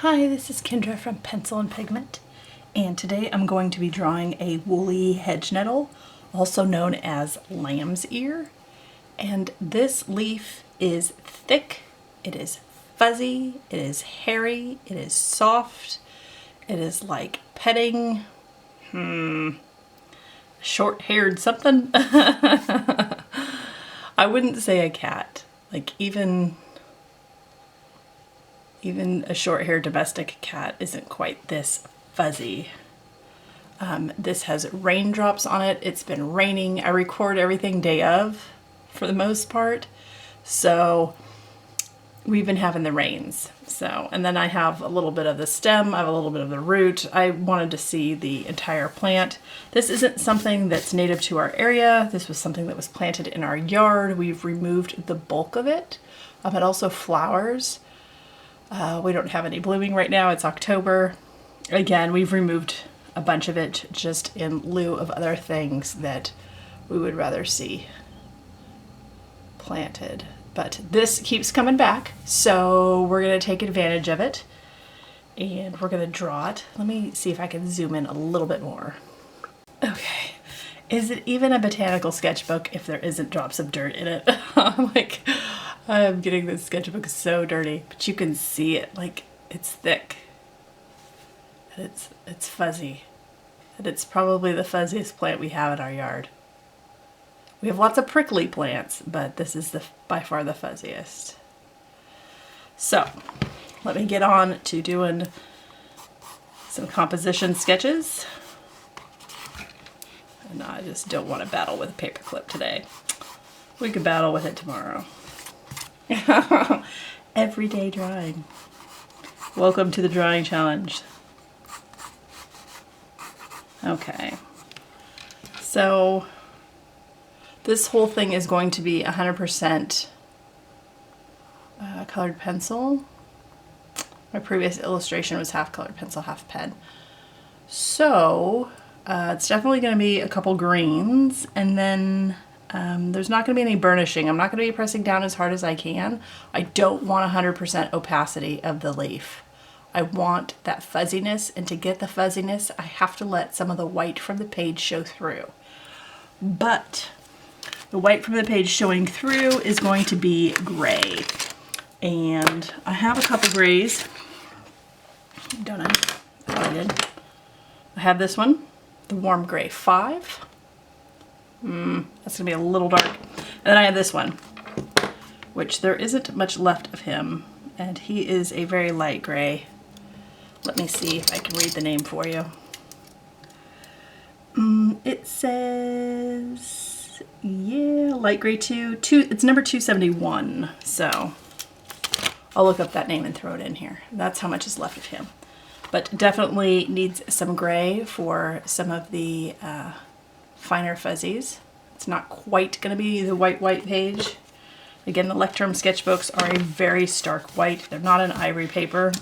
Hi, this is Kendra from Pencil and Pigment, and today I'm going to be drawing a woolly hedge nettle, also known as lamb's ear. And this leaf is thick, it is fuzzy, it is hairy, it is soft, it is like petting, short-haired something. I wouldn't say a cat, like even a short-haired domestic cat isn't quite this fuzzy. This has raindrops on it. It's been raining. I record everything day of for the most part. So we've been having the rains. And then I have a little bit of the stem. I have a little bit of the root. I wanted to see the entire plant. This isn't something that's native to our area. This was something that was planted in our yard. We've removed the bulk of it. It also flowers. We don't have any blooming right now. It's October. Again, we've removed a bunch of it just in lieu of other things that we would rather see planted. But this keeps coming back, so we're going to take advantage of it and we're going to draw it. Let me see if I can zoom in a little bit more. Okay. Is it even a botanical sketchbook if there isn't drops of dirt in it? I'm getting this sketchbook so dirty, but you can see it, like it's thick, and it's fuzzy, and it's probably the fuzziest plant we have in our yard. We have lots of prickly plants, but this is by far the fuzziest. So let me get on to doing some composition sketches. And I just don't want to battle with a paperclip today. We could battle with it tomorrow. Everyday drawing. Welcome to the drawing challenge. Okay, so this whole thing is going to be 100% colored pencil. My previous illustration was half colored pencil, half pen. So it's definitely going to be a couple greens, and then there's not going to be any burnishing. I'm not going to be pressing down as hard as I can. I don't want 100% opacity of the leaf. I want that fuzziness, and to get the fuzziness, I have to let some of the white from the page show through. But the white from the page showing through is going to be gray. And I have a couple grays, don't I? Oh, I did. I have this one, the warm gray 5. That's gonna be a little dark. And then I have this one, which there isn't much left of him, and he is a very light gray. Let me see if I can read the name for you. It says, yeah, light gray 2. It's number 271. So I'll look up that name and throw it in here. That's how much is left of him. But definitely needs some gray for some of the finer fuzzies. It's not quite going to be the white page. Again, the Lectrum sketchbooks are a very stark white. They're not an ivory paper.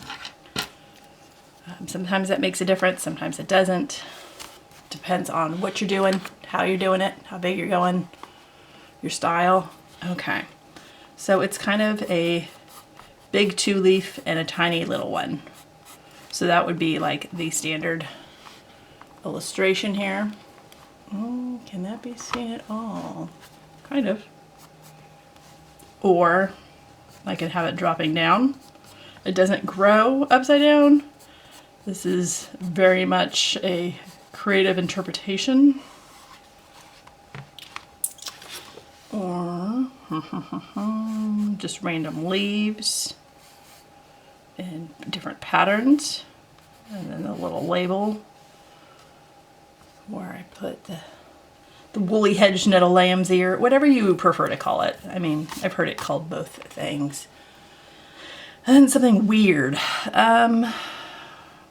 Sometimes that makes a difference, sometimes it doesn't. Depends on what you're doing, how you're doing it, how big you're going, your style. Okay, so it's kind of a big 2-leaf and a tiny little one. So that would be like the standard illustration here. Oh, can that be seen at all? Kind of. Or I could have it dropping down. It doesn't grow upside down. This is very much a creative interpretation. Or just random leaves in different patterns. And then the little label where I put the woolly hedge nettle lamb's ear, whatever you prefer to call it. I mean, I've heard it called both things. And then something weird.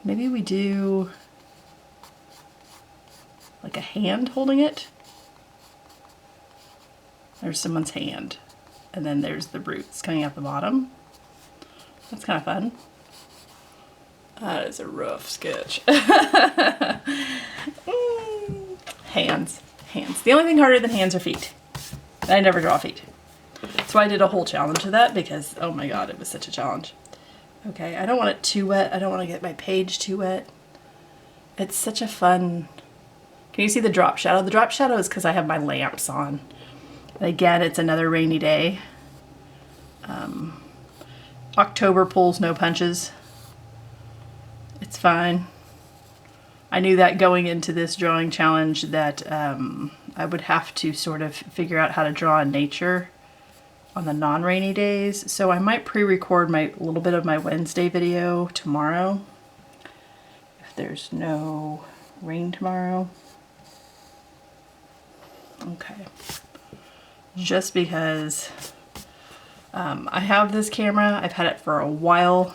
Maybe we do like a hand holding it. There's someone's hand. And then there's the roots coming out the bottom. That's kind of fun. That is a rough sketch. Hands. The only thing harder than hands are feet. I never draw feet. So I did a whole challenge of that because, oh my god, it was such a challenge. Okay, I don't want it too wet. I don't want to get my page too wet. It's such a fun... Can you see the drop shadow? The drop shadow is because I have my lamps on. And again, it's another rainy day. October pulls no punches. It's fine. I knew that going into this drawing challenge that I would have to sort of figure out how to draw in nature on the non-rainy days. So I might pre-record a little bit of my Wednesday video tomorrow if there's no rain tomorrow. Okay. Just because I have this camera, I've had it for a while.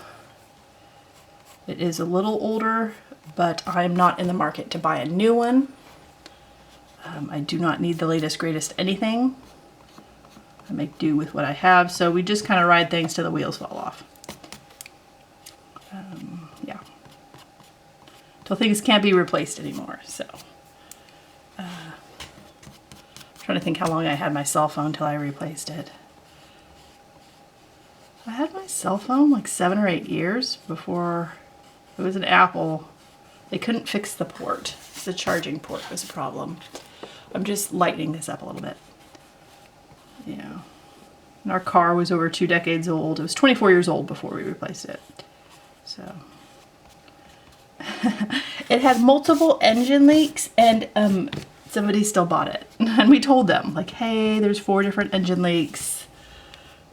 It is a little older, but I'm not in the market to buy a new one. I do not need the latest, greatest anything. I make do with what I have, so we just kind of ride things till the wheels fall off. Yeah. Till things can't be replaced anymore, so. Trying to think how long I had my cell phone till I replaced it. I had my cell phone like 7 or 8 years before. It was an Apple. They couldn't fix the port. The charging port was a problem. I'm just lightening this up a little bit. Yeah. And our car was over 2 decades old. It was 24 years old before we replaced it. So. It had multiple engine leaks, and somebody still bought it. And we told them, like, hey, there's 4 different engine leaks.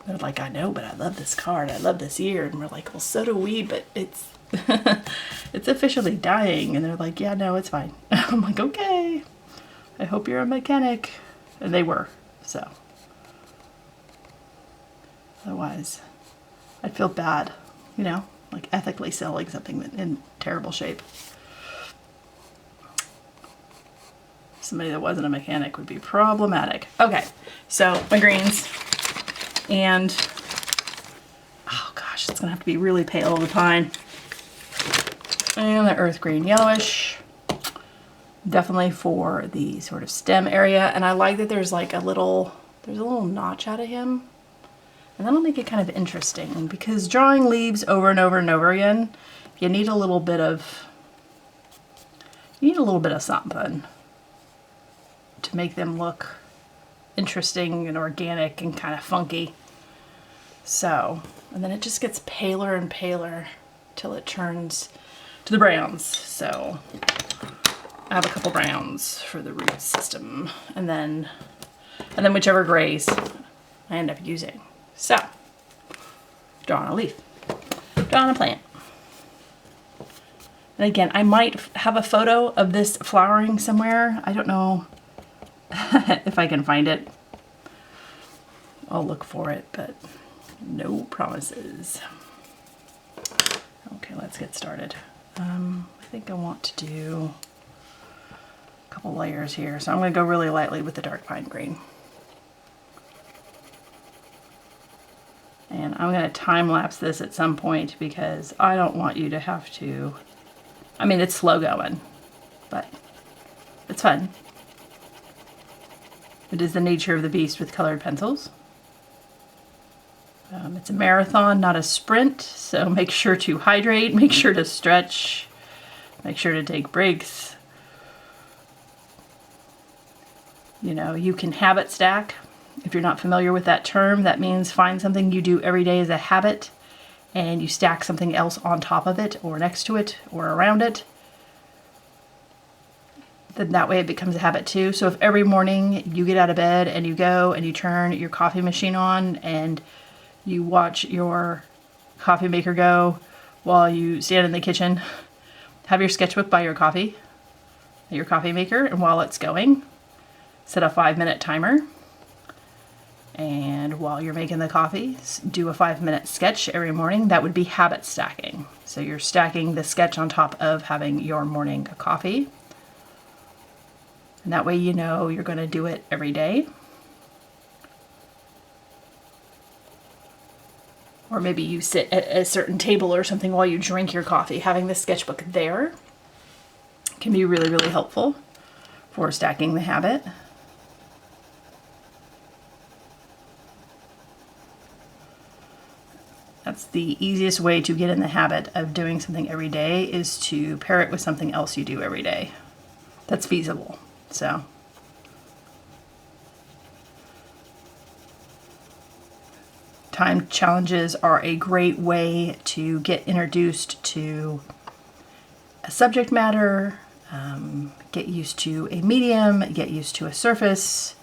They're like, I know, but I love this car and I love this year. And we're like, well, so do we, but it's it's officially dying. And they're like, yeah, no, it's fine. I'm like, okay, I hope you're a mechanic. And they were, so. Otherwise, I'd feel bad, you know, like ethically selling something in terrible shape. Somebody that wasn't a mechanic would be problematic. Okay, so my greens, and oh gosh, it's gonna have to be really pale, the pine, and the earth green yellowish, definitely for the sort of stem area. And I like that there's like a little notch out of him, and that'll make it kind of interesting, because drawing leaves over and over and over again, you need a little bit of something to make them look interesting and organic and kind of funky. So, and then it just gets paler and paler till it turns to the browns. So I have a couple browns for the root system, and then whichever grays I end up using. So, drawing a leaf, drawing a plant. And again, I might have a photo of this flowering somewhere. I don't know if I can find it. I'll look for it, but no promises. Okay, let's get started. I think I want to do a couple layers here. So I'm going to go really lightly with the dark pine green. And I'm going to time lapse this at some point, because I don't want you to have to, I mean, it's slow going, but it's fun. It is the nature of the beast with colored pencils. It's a marathon, not a sprint, so make sure to hydrate, make sure to stretch, make sure to take breaks. You know, you can habit stack. If you're not familiar with that term, that means find something you do every day as a habit, and you stack something else on top of it, or next to it, or around it. Then that way it becomes a habit too. So if every morning you get out of bed and you go and you turn your coffee machine on and you watch your coffee maker go while you stand in the kitchen, have your sketchbook by your coffee maker, and while it's going, set a 5-minute timer. And while you're making the coffee, do a 5-minute sketch every morning. That would be habit stacking. So you're stacking the sketch on top of having your morning coffee. And that way you know you're going to do it every day. Or maybe you sit at a certain table or something while you drink your coffee. Having the sketchbook there can be really, really helpful for stacking the habit. That's the easiest way to get in the habit of doing something every day, is to pair it with something else you do every day that's feasible. So time challenges are a great way to get introduced to a subject matter, get used to a medium, get used to a surface,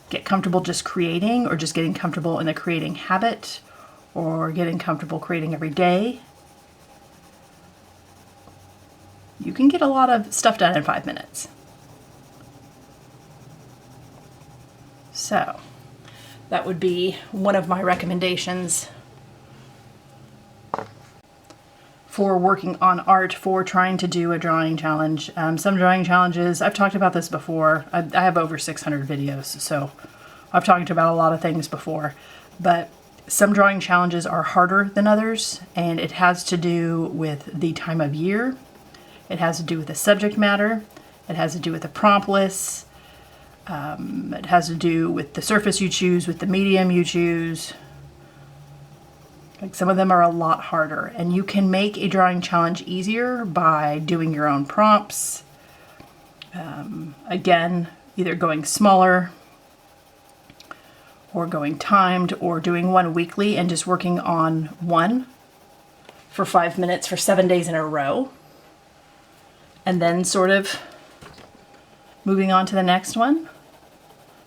get comfortable just creating, or just getting comfortable in the creating habit, or getting comfortable creating every day. You can get a lot of stuff done in 5 minutes. So that would be one of my recommendations for working on art, for trying to do a drawing challenge. Some drawing challenges, I've talked about this before. I have over 600 videos, so I've talked about a lot of things before, but some drawing challenges are harder than others, and it has to do with the time of year. It has to do with the subject matter. It has to do with the prompt lists. It has to do with the surface you choose, with the medium you choose. Like, some of them are a lot harder, and you can make a drawing challenge easier by doing your own prompts. Again, either going smaller or going timed, or doing one weekly and just working on one for 5 minutes for 7 days in a row, and then sort of moving on to the next one.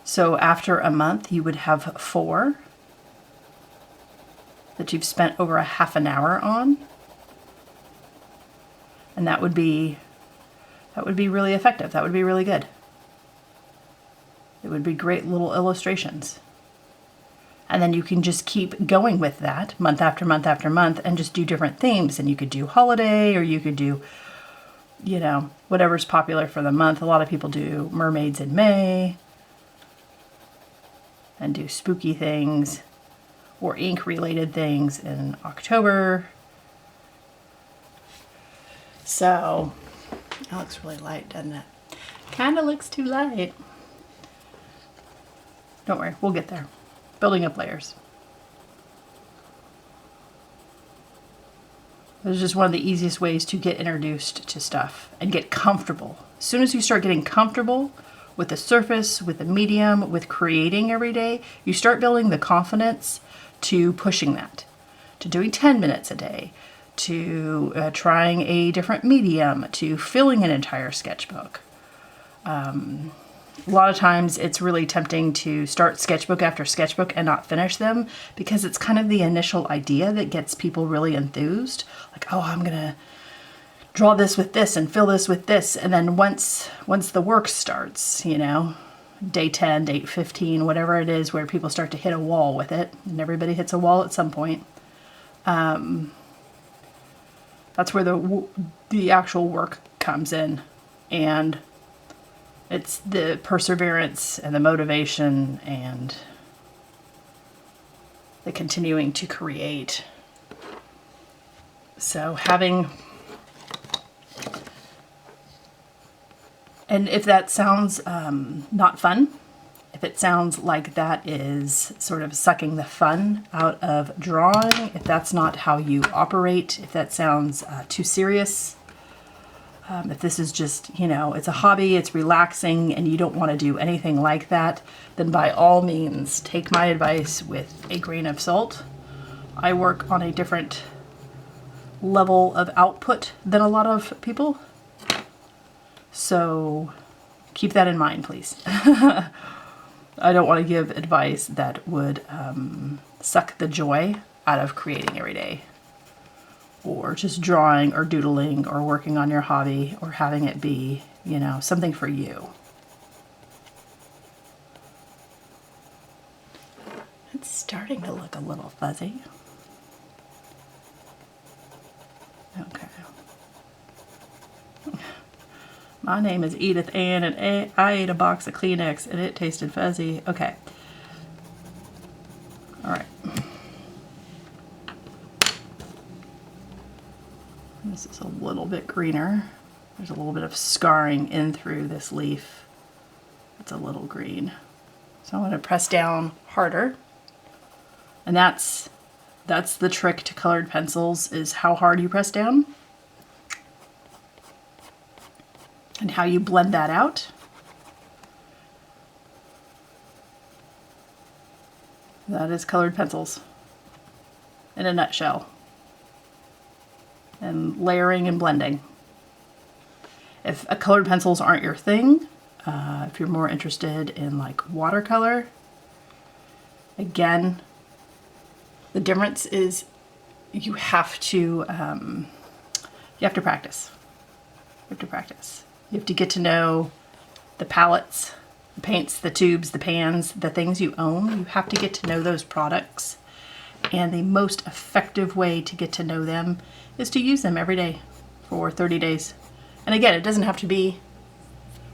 So after a month, you would have 4 that you've spent over a half an hour on, and that would be really effective. That would be really good. It would be great little illustrations. And then you can just keep going with that month after month after month, and just do different themes. And you could do holiday, or you could do, you know, whatever's popular for the month. A lot of people do mermaids in May and do spooky things or ink related things in October. So that looks really light, doesn't it? Kind of looks too light. Don't worry, we'll get there. Building up layers. It's just one of the easiest ways to get introduced to stuff and get comfortable. As soon as you start getting comfortable with the surface, with the medium, with creating every day, you start building the confidence to pushing that, to doing 10 minutes a day, to trying a different medium, to filling an entire sketchbook. A lot of times it's really tempting to start sketchbook after sketchbook and not finish them, because it's kind of the initial idea that gets people really enthused. Like, oh, I'm gonna draw this with this and fill this with this. And then once the work starts, you know, day 10, day 15, whatever it is, where people start to hit a wall with it, and everybody hits a wall at some point, that's where the actual work comes in. And it's the perseverance and the motivation and the continuing to create. So and if that sounds not fun, if it sounds like that is sort of sucking the fun out of drawing, if that's not how you operate, if that sounds too serious, if this is just, you know, it's a hobby, it's relaxing, and you don't want to do anything like that, then by all means, take my advice with a grain of salt. I work on a different level of output than a lot of people, so keep that in mind, please. I don't want to give advice that would suck the joy out of creating every day, or just drawing or doodling or working on your hobby, or having it be, you know, something for you. It's starting to look a little fuzzy. Okay. My name is Edith Ann, and I ate a box of Kleenex and it tasted fuzzy. Okay. All right. This is a little bit greener. There's a little bit of scarring in through this leaf. It's a little green. So I'm going to press down harder. And that's That's the trick to colored pencils, is how hard you press down and how you blend that out. That is colored pencils in a nutshell. And layering and blending. If colored pencils aren't your thing, if you're more interested in like watercolor, again, the difference is you have to practice. You have to practice. You have to get to know the palettes, the paints, the tubes, the pans, the things you own. You have to get to know those products. And the most effective way to get to know them is to use them every day for 30 days. And again, it doesn't have to be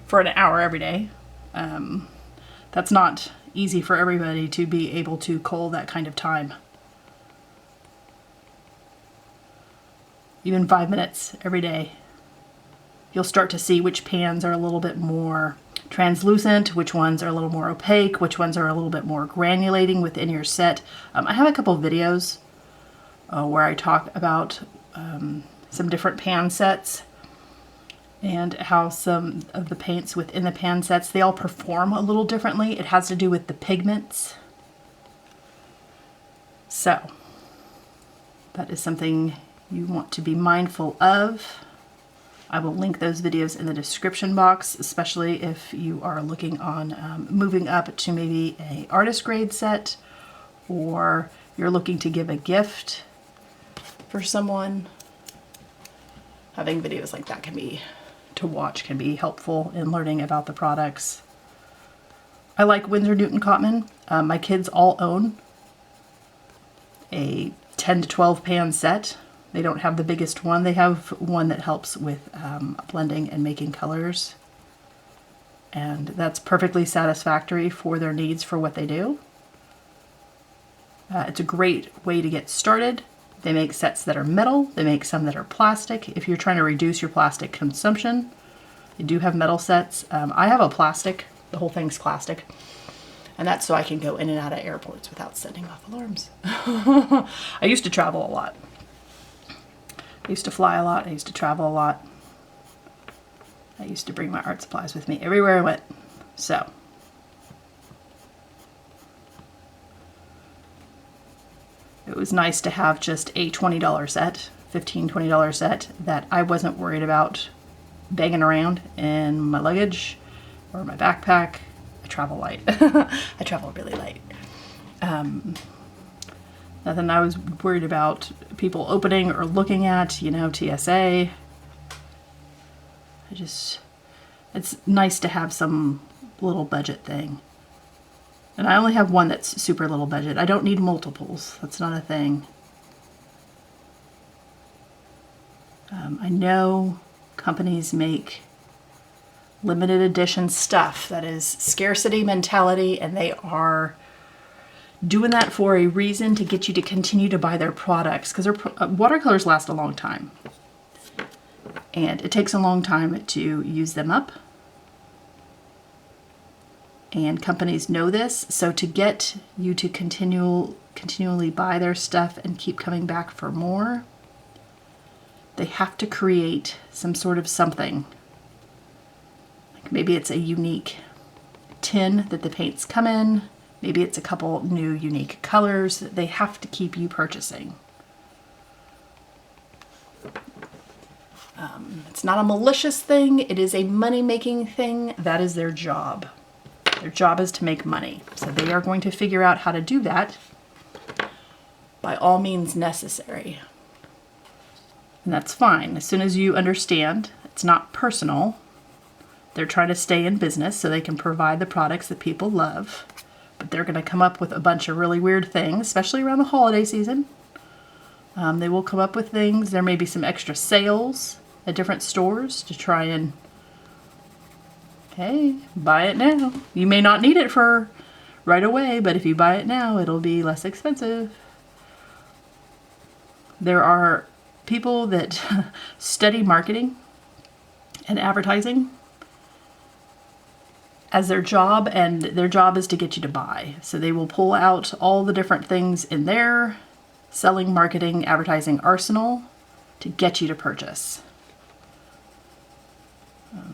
for an hour every day. That's not easy for everybody to be able to cull that kind of time. Even 5 minutes every day. You'll start to see which pans are a little bit more translucent, which ones are a little more opaque, which ones are a little bit more granulating within your set. I have a couple of videos where I talk about some different pan sets and how some of the paints within the pan sets, they all perform a little differently. It has to do with the pigments. So that is something you want to be mindful of. I will link those videos in the description box, especially if you are looking on moving up to maybe a artist grade set, or you're looking to give a gift for someone. Having videos like that to watch can be helpful in learning about the products. I like Winsor Newton Cotman. My kids all own a 10 to 12 pan set. They don't have the biggest one. They have one that helps with blending and making colors. And that's perfectly satisfactory for their needs for what they do. It's a great way to get started. They make sets that are metal. They make some that are plastic. If you're trying to reduce your plastic consumption, they do have metal sets. I have a plastic. The whole thing's plastic. And that's so I can go in and out of airports without setting off alarms. I used to travel a lot. I used to fly a lot. I used to travel a lot. I used to bring my art supplies with me everywhere I went. So it was nice to have just a $20 set, $15, $20 set that I wasn't worried about banging around in my luggage or my backpack. I travel light. I travel really light. Nothing I was worried about people opening or looking at, you know, TSA. It's nice to have some little budget thing. And I only have one that's super little budget. I don't need multiples. That's not a thing. I know companies make limited edition stuff that is scarcity mentality, and they are doing that for a reason, to get you to continue to buy their products, because their watercolors last a long time. And it takes a long time to use them up. And companies know this, so to get you to continually buy their stuff and keep coming back for more, they have to create some sort of something. Like maybe it's a unique tin that the paints come in, maybe it's a couple new unique colors. They have to keep you purchasing. It's not a malicious thing, it is a money-making thing. That is their job. Their job is to make money. So they are going to figure out how to do that by all means necessary. And that's fine. As soon as you understand it's not personal, they're trying to stay in business so they can provide the products that people love. But they're going to come up with a bunch of really weird things, especially around the holiday season. They will come up with things. There may be some extra sales at different stores to try and, hey, buy it now. You may not need it for right away, but if you buy it now, it'll be less expensive. There are people that study marketing and advertising as their job, and their job is to get you to buy. So they will pull out all the different things in their selling, marketing, advertising arsenal to get you to purchase.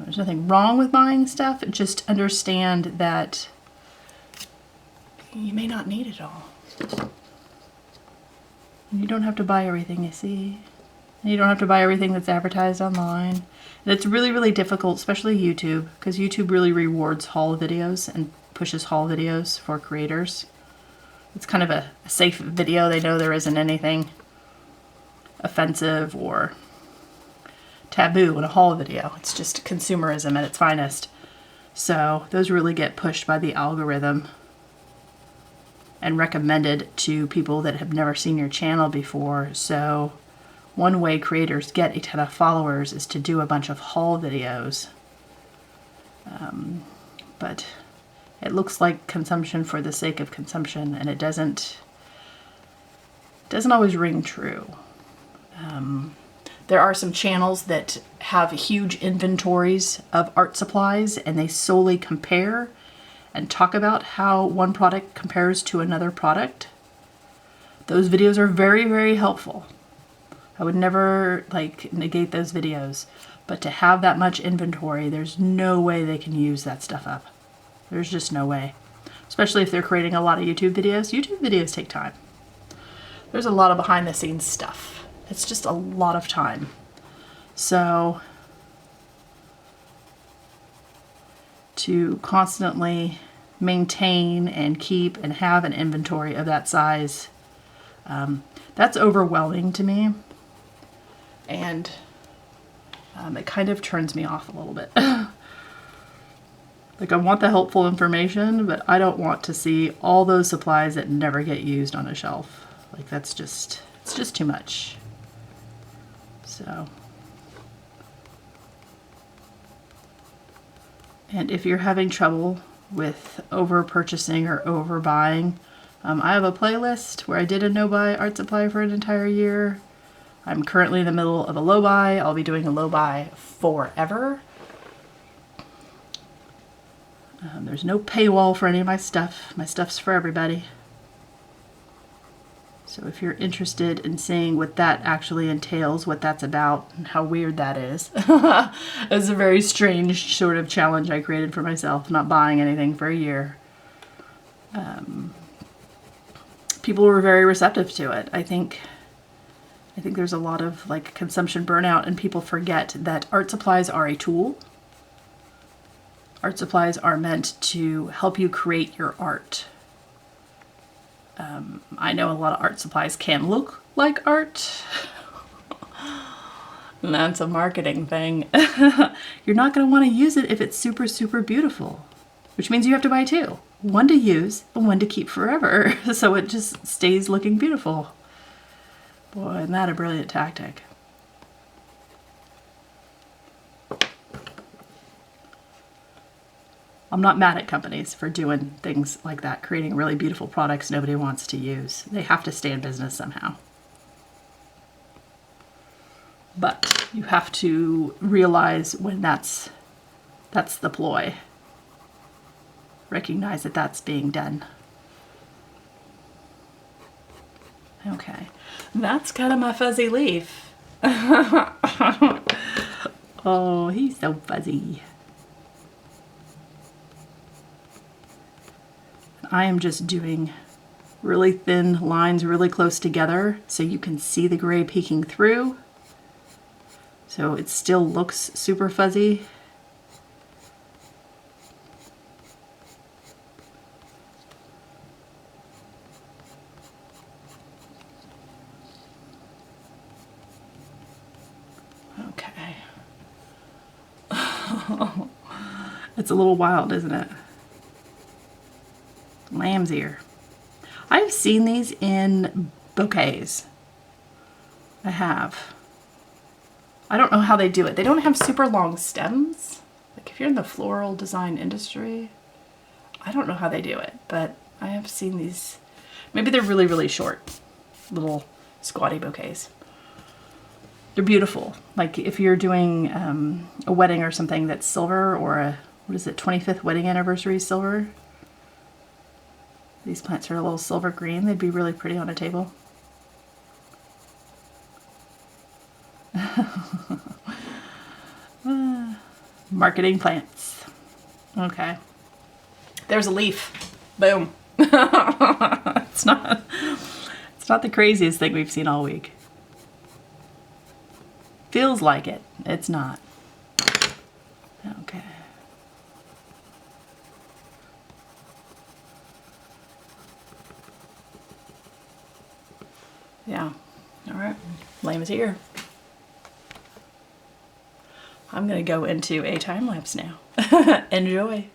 There's nothing wrong with buying stuff. Just understand that you may not need it all. You don't have to buy everything you see. And you don't have to buy everything that's advertised online. And it's really, really difficult, especially YouTube, because YouTube really rewards haul videos and pushes haul videos for creators. It's kind of a safe video. They know there isn't anything offensive or taboo in a haul video. It's just consumerism at its finest. So those really get pushed by the algorithm and recommended to people that have never seen your channel before. So one way creators get a ton of followers is to do a bunch of haul videos. But it looks like consumption for the sake of consumption, and it doesn't always ring true. There are some channels that have huge inventories of art supplies, and they solely compare and talk about how one product compares to another product. Those videos are very, very helpful. I would never negate those videos, but to have that much inventory, there's no way they can use that stuff up. There's just no way. Especially if they're creating a lot of YouTube videos. YouTube videos take time. There's a lot of behind the scenes stuff. It's just a lot of time. So to constantly maintain and keep and have an inventory of that size, that's overwhelming to me. And it kind of turns me off a little bit. Like, I want the helpful information, but I don't want to see all those supplies that never get used on a shelf. Like, it's just too much. So, and if you're having trouble with over purchasing or over buying, I have a playlist where I did a no buy art supply for an entire year. I'm currently in the middle of a low buy. I'll be doing a low buy forever. There's no paywall for any of my stuff. My stuff's for everybody. So if you're interested in seeing what that actually entails, what that's about, and how weird that is. It's a very strange sort of challenge I created for myself, not buying anything for a year. People were very receptive to it. I think there's a lot of consumption burnout, and people forget that art supplies are a tool. Art supplies are meant to help you create your art. I know a lot of art supplies can look like art. And that's a marketing thing. You're not going to want to use it if it's super, super beautiful, which means you have to buy two. One to use and one to keep forever, so it just stays looking beautiful. Boy, isn't that a brilliant tactic. I'm not mad at companies for doing things like that, creating really beautiful products nobody wants to use. They have to stay in business somehow. But you have to realize when that's the ploy. Recognize that that's being done. Okay, that's kind of my fuzzy leaf. Oh, he's so fuzzy. I am just doing really thin lines really close together so you can see the gray peeking through. So it still looks super fuzzy. Okay. It's a little wild, isn't it? Lamb's ear. I've seen these in bouquets. I have. I don't know how they do it. They don't have super long stems. Like if you're in the floral design industry, I don't know how they do it, but I have seen these. Maybe they're really, really short, little squatty bouquets. They're beautiful. Like if you're doing a wedding or something that's silver, or a, 25th wedding anniversary silver. These plants are a little silver green. They'd be really pretty on a table. Marketing plants. Okay. There's a leaf. Boom. It's not the craziest thing we've seen all week. Feels like it. It's not. Okay. Yeah. All right. Lame is here. I'm going to go into a time lapse now. Enjoy.